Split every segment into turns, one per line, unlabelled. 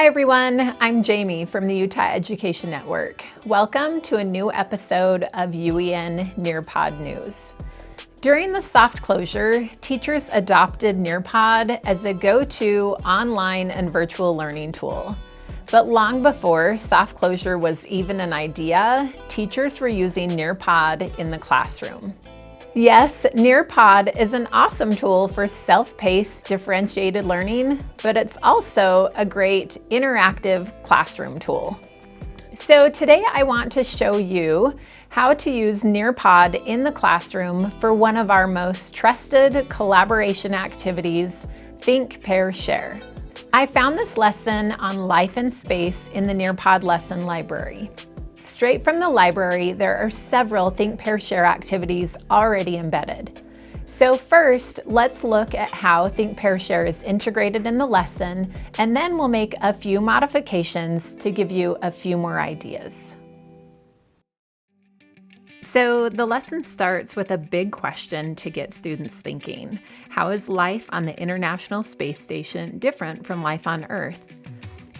Hi everyone, I'm Jami from the Utah Education Network. Welcome to a new episode of UEN Nearpod News. During the soft closure, teachers adopted Nearpod as a go-to online and virtual learning tool. But long before soft closure was even an idea, teachers were using Nearpod in the classroom. Yes, Nearpod is an awesome tool for self-paced, differentiated learning, but it's also a great interactive classroom tool. So today I want to show you how to use Nearpod in the classroom for one of our most trusted collaboration activities, Think, Pair, Share. I found this lesson on life and space in the Nearpod lesson library. Straight from the library, there are several Think, Pair, Share activities already embedded. So first, let's look at how Think, Pair, Share is integrated in the lesson, and then we'll make a few modifications to give you a few more ideas. So the lesson starts with a big question to get students thinking. How is life on the International Space Station different from life on Earth?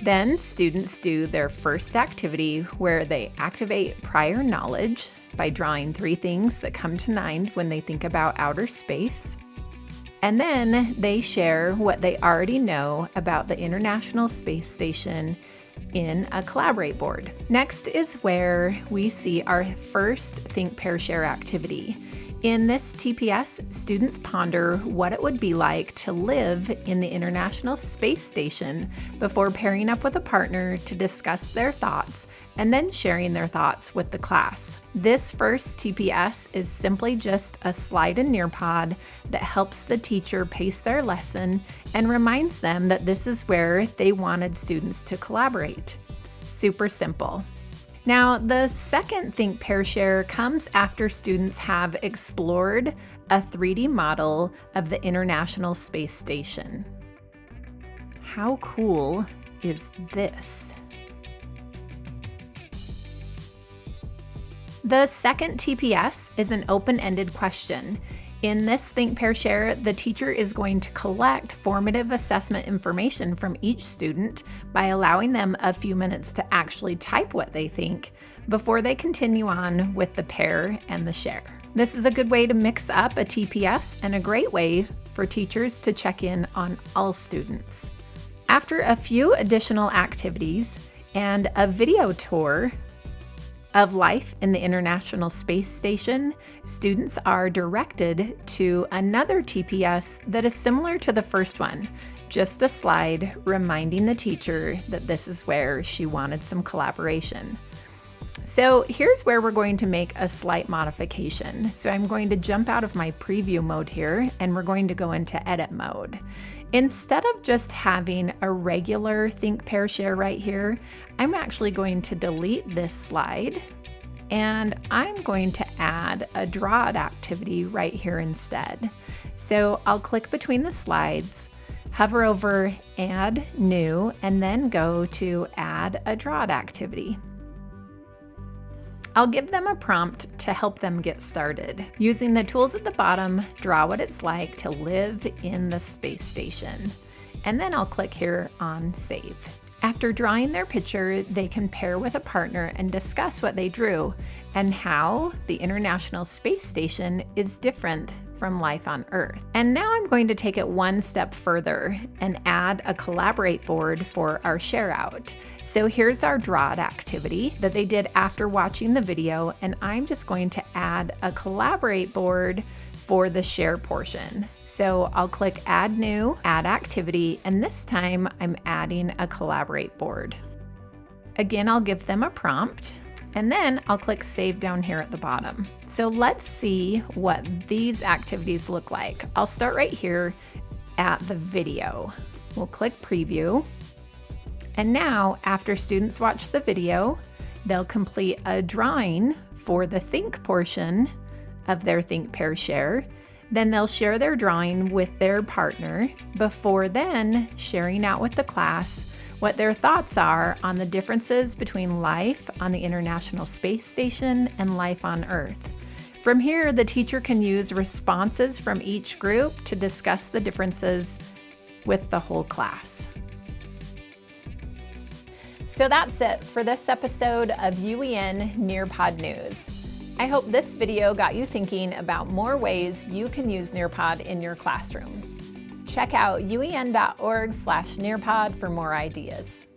Then students do their first activity where they activate prior knowledge by drawing 3 things that come to mind when they think about outer space. And then they share what they already know about the International Space Station in a collaborate board. Next is where we see our first Think, Pair, Share activity. In this TPS, students ponder what it would be like to live in the International Space Station before pairing up with a partner to discuss their thoughts and then sharing their thoughts with the class. This first TPS is simply just a slide in Nearpod that helps the teacher pace their lesson and reminds them that this is where they wanted students to collaborate. Super simple. Now, the second Think, Pair, Share comes after students have explored a 3D model of the International Space Station. How cool is this? The second TPS is an open-ended question. In this Think, Pair, Share, the teacher is going to collect formative assessment information from each student by allowing them a few minutes to actually type what they think before they continue on with the pair and the share. This is a good way to mix up a TPS and a great way for teachers to check in on all students. After a few additional activities and a video tour of life in the International Space Station, students are directed to another TPS that is similar to the first one, just a slide reminding the teacher that this is where she wanted some collaboration. So here's where we're going to make a slight modification. So I'm going to jump out of my preview mode here and we're going to go into edit mode. Instead of just having a regular Think, Pair, Share right here, I'm actually going to delete this slide and I'm going to add a draw it activity right here instead. So I'll click between the slides, hover over Add New, and then go to Add a Draw it activity. I'll give them a prompt to help them get started. Using the tools at the bottom, draw what it's like to live in the space station. And then I'll click here on Save. After drawing their picture, they can pair with a partner and discuss what they drew and how the International Space Station is different from life on Earth. And now I'm going to take it one step further and add a collaborate board for our share out. So here's our draw it activity that they did after watching the video, and I'm just going to add a collaborate board for the share portion. So I'll click Add New, Add Activity, and this time I'm adding a collaborate board. Again, I'll give them a prompt, and then I'll click Save down here at the bottom. So let's see what these activities look like. I'll start right here at the video. We'll click Preview. And now, after students watch the video, they'll complete a drawing for the Think portion of their Think, Pair, Share. Then they'll share their drawing with their partner before then sharing out with the class what their thoughts are on the differences between life on the International Space Station and life on Earth. From here, the teacher can use responses from each group to discuss the differences with the whole class. So that's it for this episode of UEN Nearpod News. I hope this video got you thinking about more ways you can use Nearpod in your classroom. Check out uen.org/Nearpod for more ideas.